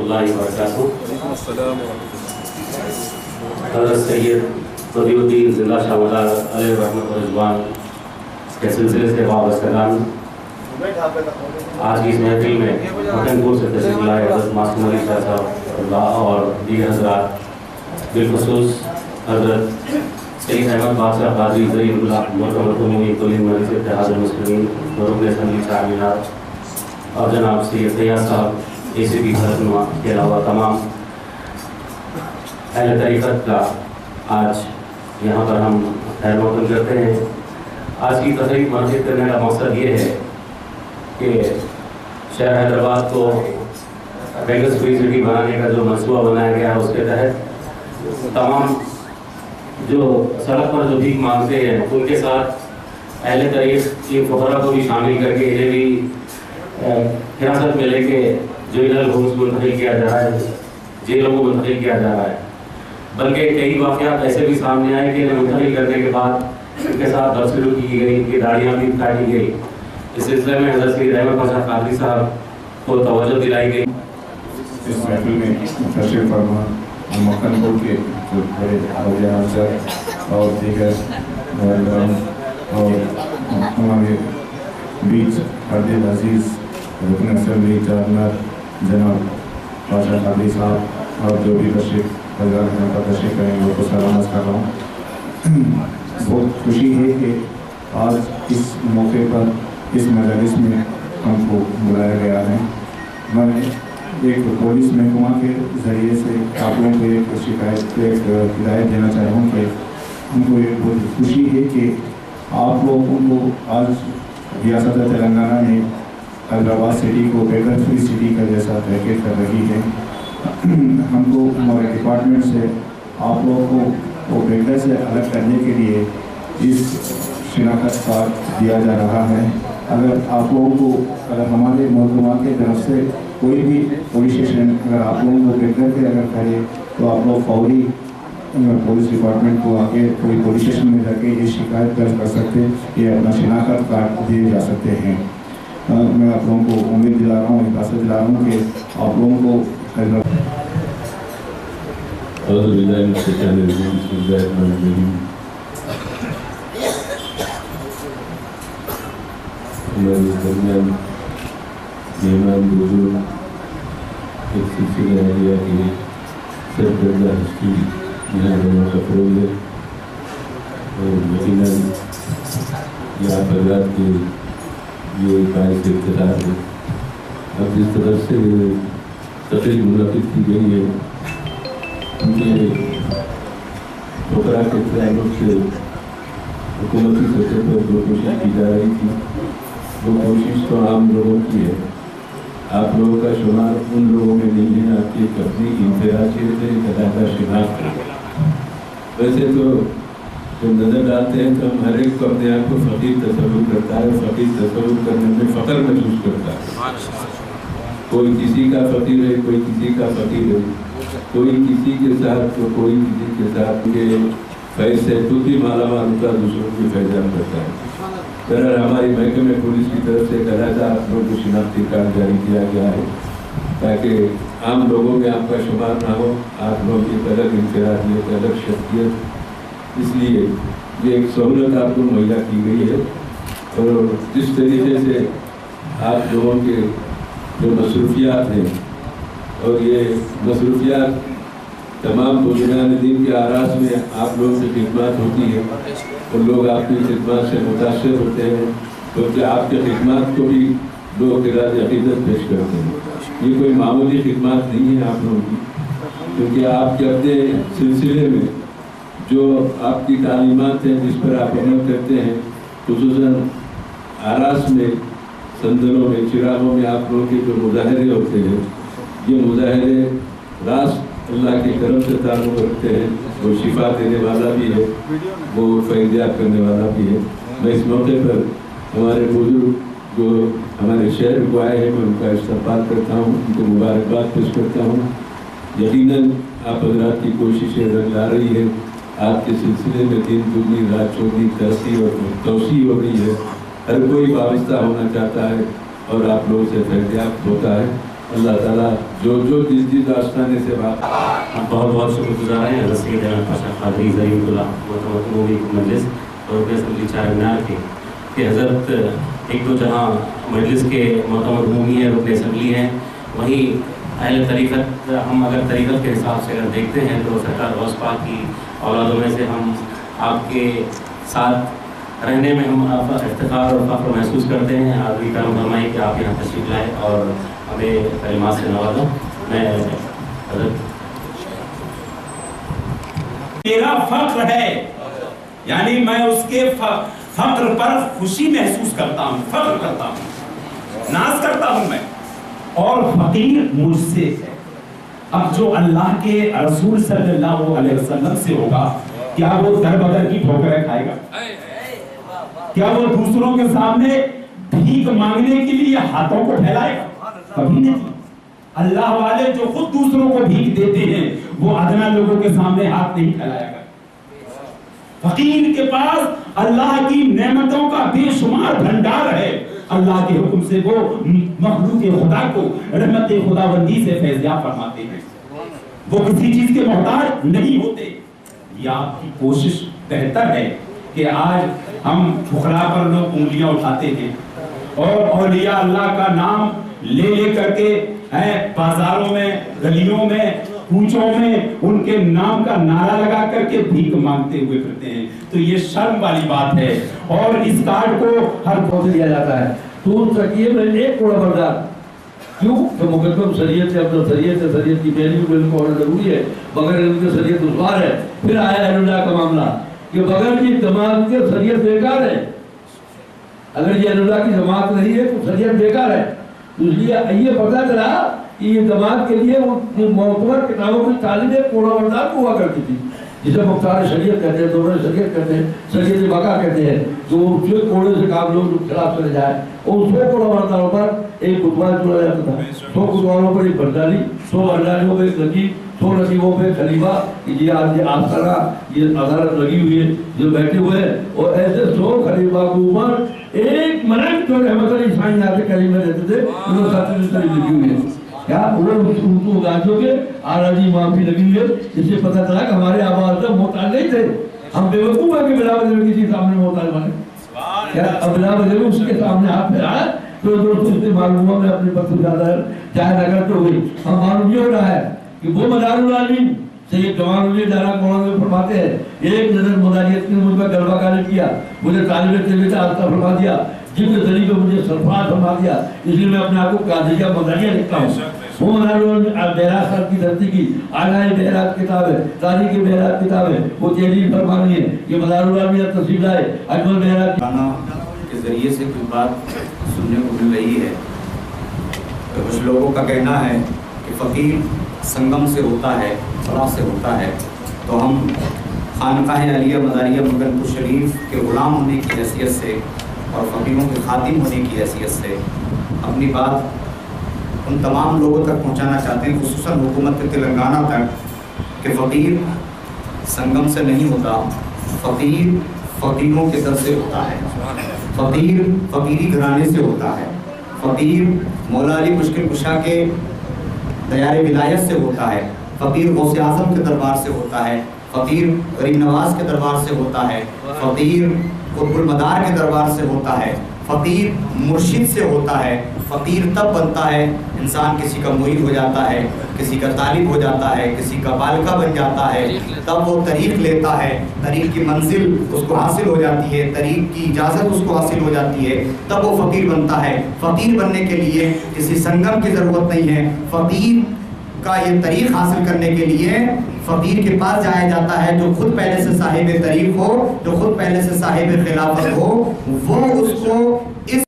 اللہ وبرکاتہ۔ حضرت سید بدیع الدین زندہ شاہ علیہ رحمۃ و رضوان کے سلسلے سے وابستگان آج کی اس محفل میں مکن پور سے تشریف لائے حضرت معصوم علی شاہ صاحب اللہ اور دیگر حضرات، بالخصوص حضرت سید احمد بادشاہ قاضی ظہیر اللہ مرحوم کلی مجلس اتحاد المسلمین رکن اسمبلی چار مینار اور جناب سید فیاض صاحب ACP حلف کے علاوہ تمام اہل طریقت کا آج یہاں پر ہم خیر مقدم کرتے ہیں۔ آج کی تقریب منعقد کرنے کا مقصد یہ ہے کہ شہر حیدرآباد کو بیگس فری سٹی بنانے کا جو منصوبہ بنایا گیا ہے اس کے تحت تمام جو سڑک پر جو بھیک مانگتے ہیں ان کے ساتھ اہل طریق کی فقراء کو بھی شامل کر کے انہیں بھی حراست میں لے کے جو ادھر ہومس منتقل کیا جا رہا ہے، جیلوں کو منتقل کیا جا رہا ہے، بلکہ کئی واقعات ایسے بھی سامنے آئے کہ انہیں منتقل کرنے کے بعد ان کے ساتھ بدسلوکی کی گئی، ان کی داڑیاں بھی کاٹی گئی۔ اس سلسلے میں حضرت سید احمد بادشاہ قاضی صاحب کو توجہ دلائی گئی۔ اس محفل میں تشریف فرما مکن پور کے جو بڑے اولیاء حضرات اور دیگر مہربان اور ہمارے بیچ عبد عزیز رکن اسمبلی چارمینار جناب بادشاہ قاضی صاحب اور جو بھی تشریف حضرات یہاں پر تشریف کریں ان کو سلام عرض کر رہا ہوں۔ بہت خوشی ہے کہ آج اس موقع پر اس مجلس میں ہم کو بلایا گیا ہے۔ میں ایک پولیس محکمہ کے ذریعے سے آپ لوگوں کو ایک شکایت ایک ہدایت دینا چاہتا ہوں کہ ہم کو یہ بہت خوشی ہے کہ آپ لوگوں کو آج ریاست تلنگانہ میں حیدرآباد سٹی کو بیگر فری سٹی کا جیسا تحقیق کر رہی ہے۔ ہم کو ہمارے ڈپارٹمنٹ سے آپ لوگوں کو وہ بیگر سے الگ کرنے کے لیے اس شناخت کارڈ دیا جا رہا ہے۔ اگر آپ لوگوں کو اگر ہمارے محکمہ کے طرف سے کوئی بھی پولیس اسٹیشن اگر آپ لوگوں کو بیگر کے اگر کرے تو آپ لوگ فوری پولیس ڈپارٹمنٹ کو آگے کوئی پولیس اسٹیشن میں جا کے یہ شکایت درج کر سکتے، یہ اپنا شناخت کارڈ دیے جا سکتے ہیں۔ میں آپ لوگوں کو امید دلا رہا ہوں، احساس دلا رہا ہوں کہ آپ لوگوں کو ہمارے درمیان مہمان بزرگ ایک سلسلہ اہلیہ کے سرکردہ ہستی یہاں افروز ہے اور یقیناً یہاں حضرات کے یہ باعث اقتدار ہے۔ اب جس طرح سے تقریب منعقد کی گئی ہے کیونکہ فقراء کے تعلق سے حکومتی سطح پر جو کوشش کی جا رہی تھی وہ کوشش تو عام لوگوں کی ہے، آپ لوگوں کا شمار ان لوگوں میں نہیں ہے، آپ کی ایک اپنی انفرادیت ہے، ایک علیحدہ شناخت ہے۔ ویسے تو جب نظر ڈالتے ہیں تو ہم ہر ایک کو اپنے آپ کو فقیر تصور کرتا ہے، فقیر تصور کرنے میں فخر محسوس کرتا ہے۔ کوئی کسی کا فقیر ہے، کوئی کسی کا فقیر ہے، کوئی کسی کے ساتھ تو کوئی کسی کے ساتھ کے فیض سے خود ہی مالا مال ہوتا ہے، دوسروں کی فیضان کرتا ہے۔ بہرحال ہماری محکمہ پولیس کی طرف سے ایک علیحدہ آپ لوگوں کو شناختی کارڈ جاری کیا گیا ہے تاکہ عام لوگوں میں آپ کا شمار نہ ہو، آپ لوگوں کی ایک الگ انفرادیت، الگ شخصیت، اس لیے یہ ایک سہولت آپ کو مہیا کی گئی ہے۔ اور جس طریقے سے آپ لوگوں کے جو مصروفیات ہیں اور یہ مصروفیات تمام بنیاد دین کے آراز میں آپ لوگوں کی خدمات ہوتی ہے اور لوگ آپ کی خدمات سے متاثر ہوتے ہیں، کیونکہ آپ کے خدمات کو بھی لوگ خراج عقیدت پیش کرتے ہیں۔ یہ کوئی معمولی خدمات نہیں ہے آپ لوگوں کی، کیونکہ آپ کے اپنے سلسلے میں جو آپ کی تعلیمات ہیں جس پر آپ عمل کرتے ہیں، خصوصاً آراز میں، سندلوں میں، چراغوں میں آپ لوگوں کے جو مظاہرے ہوتے ہیں، یہ مظاہرے راست اللہ کے کرم سے تعلق رکھتے ہیں۔ وہ شفا دینے والا بھی ہے، وہ فیضیاب کرنے والا بھی ہے۔ میں اس موقع پر ہمارے بزرگ جو ہمارے شہر کو آئے ہیں میں ان کا استقبال کرتا ہوں، ان کو مبارکباد پیش کرتا ہوں۔ یقیناً آپ حضرات کی کوششیں رنگ لا رہی ہے، آپ کے سلسلے میں دین دگنی رات چوگنی ترقی اور توسیع ہو رہی ہے۔ ہر کوئی وابستہ ہونا چاہتا ہے اور آپ لوگوں سے فیضیاب ہوتا ہے۔ اللہ تعالیٰ جو جس داستانے سے بات ہم بہت بہت شکر گزار ہیں حضرت سید احمد پاشا قادری ظہیر اللہ محترم عمومی مجلس اور رکن اسمبلی چار مینار کے کہ حضرت ایک تو جہاں مجلس کے محترم عمومی ہیں رکن اسمبلی ہیں، وہیں اہل طریقت ہم اگر طریقت کے حساب سے اگر دیکھتے ہیں تو سرکار غوث پاک کی اولادوں میں سے ہم آپ کے ساتھ رہنے میں ہم افتخار اور فخر محسوس کرتے ہیں۔ آپ بھی کرم فرمائیں کہ آپ یہاں تشریف لائیں اور ہمیں کلمات سے نوازا۔ میں حضرت میرا فخر ہے، یعنی میں اس کے فخر پر خوشی محسوس کرتا ہوں، فخر کرتا ہوں، ناز کرتا ہوں میں، اور فقیر مجھ سے ہے۔ اب جو اللہ کے رسول صلی اللہ علیہ وسلم سے ہوگا، کیا وہ در بدر کی ٹھوکریں کھائے گا؟ کیا وہ دوسروں کے سامنے بھیک مانگنے کے لیے ہاتھوں کو پھیلائے گا؟ کبھی نہیں۔ اللہ والے جو خود دوسروں کو بھیک دیتے ہیں وہ ادنا لوگوں کے سامنے ہاتھ نہیں پھیلایا گا۔ فقیر کے پاس اللہ کی نعمتوں کا بے شمار بھنڈار ہے، اللہ کے حکم سے وہ مخلوق خدا کو رحمت خداوندی سے فیضیاب فرماتے ہیں، وہ کسی چیز کے محتاج نہیں ہوتے۔ یہ آپ کی کوشش بہتر ہے کہ آج ہم فقراء پر لوگ انگلیاں اٹھاتے ہیں اور اولیاء اللہ کا نام لے لے کر کے بازاروں میں، گلیوں میں، کوچوں میں ان کے نام کا نعرہ لگا کر کے بھیک مانگتے ہوئے پھرتے ہیں، تو یہ شرم والی بات ہے۔ اور اس کارڈ کو ہر پہنچ دیا جاتا ہے تو ان تکیے میں ایک کوڑا بردار کیوں کہ مقدم شریعت ہے، اپنا شریعت ہے، شریعت کی پیروی بالکل کو اور ضروری ہے، بغیر ان کے شریعت دشوار ہے۔ پھر آیا اہل اللہ کا معاملہ کہ بغیر کی جماعت کے شریعت بیکار ہے، اگر یہ اہل اللہ کی جماعت نہیں ہے تو شریعت بیکار ہے۔ اس لیے یہ پتہ چلا کہ یہ جماعت کے لیے معتبر کتابوں کی تعلیم ایک کوڑا بردار ہوا کرتی تھی، جسے مختار شریعت کہتے ہیں، دورہ شریعت کہتے ہیں، شریعت بقا کہتے ہیں، جو کوڑے سے کام لوگ خلاف چلے جائے، اور 100 کوڑا برداروں پر ایک خطبہ چلا جاتا تھا، 100 خطباروں پر ایک برداری، 100 برداریوں پر ایک نقیب، 100 نقیبوں پہ خلیفہ، یہ آج آستانہ یہ عدالت لگی ہوئی ہے جو بیٹھے ہوئے ہیں، اور ایسے 100 خلیفہ کے اوپر ایک ملک جو رحمت علی عیسائی یہاں سے کریم میں رہتے تھے، انہوں ساتھ میں لگی ہوئی ہے۔ کیا وہ اردو گاجوں کے آراجی امام بھی لگی ہوئی ہے، اس سے پتہ چلا کہ ہمارے آواز سے محتاج نہیں تھے، ہم بے وقوف ہیں کہ بلا وجہ کسی سامنے محتاج بنے۔ کیا اب بلا وجہ اس کے سامنے ہاتھ پھیلایا تو دوستوں سے معلوم ہوا میں اپنے پر سے زیادہ چاہے نہ کرتے ہوئی ہم معلوم یہ ہو رہا ہے کہ وہ مدار العالمین سید جوان علی دارا قرآن میں فرماتے ہیں ایک نظر مداریت نے مجھ پر غلبہ غالب کیا، مجھے طالب علم سے آستہ فرما دیا، جن کے ذریعے مجھے سرفراز فرما دیا، اس لیے میں اپنے آپ کو قادریہ مداریہ لکھتا ہوں۔ وہ مدار بہراج صاحب کی دھرتی کی آلائے بہراج کتاب ہے، تاریخ بہراج کتاب ہے، وہ تحریر فرمانی ہے، یہ مدار العالمین تصویر لائے اجمل بہراج گانا کے ذریعے سے کوئی بات سننے کو مل رہی ہے۔ کچھ لوگوں کا کہنا ہے کہ فقیر سنگم سے ہوتا ہے، فلاح سے ہوتا ہے، تو ہم خانقاہ علیہ مداریہ مگن پور شریف کے غلام ہونے کی حیثیت سے اور فقیروں کے خادم ہونے کی حیثیت سے اپنی بات ان تمام لوگوں تک پہنچانا چاہتے ہیں، خصوصاً حکومت تلنگانہ تک، کہ فقیر سنگم سے نہیں ہوتا، فقیر فقیروں کے در سے ہوتا ہے، فقیر فقیری گھرانے سے ہوتا ہے، فقیر مولا علی مشکل کشا کے دیار ولایت سے ہوتا ہے، فقیر غوث اعظم کے دربار سے ہوتا ہے، فقیر غریب نواز کے دربار سے ہوتا ہے، فقیر قطب المدار کے دربار سے ہوتا ہے، فقیر مرشد سے ہوتا ہے۔ فقیر تب بنتا ہے انسان کسی کا مرید ہو جاتا ہے، کسی کا طالب ہو جاتا ہے، کسی کا بالکہ بن جاتا ہے، تب وہ طریق لیتا ہے، طریق کی منزل اس کو حاصل ہو جاتی ہے، طریق کی اجازت اس کو حاصل ہو جاتی ہے، تب وہ فقیر بنتا ہے۔ فقیر بننے کے لیے کسی سنگم کی ضرورت نہیں ہے، فقیر کا یہ طریق حاصل کرنے کے لیے فقیر کے پاس جایا جاتا ہے، جو خود پہلے سے صاحب طریق ہو، جو خود پہلے سے صاحب خلافت ہو، وہ اس کو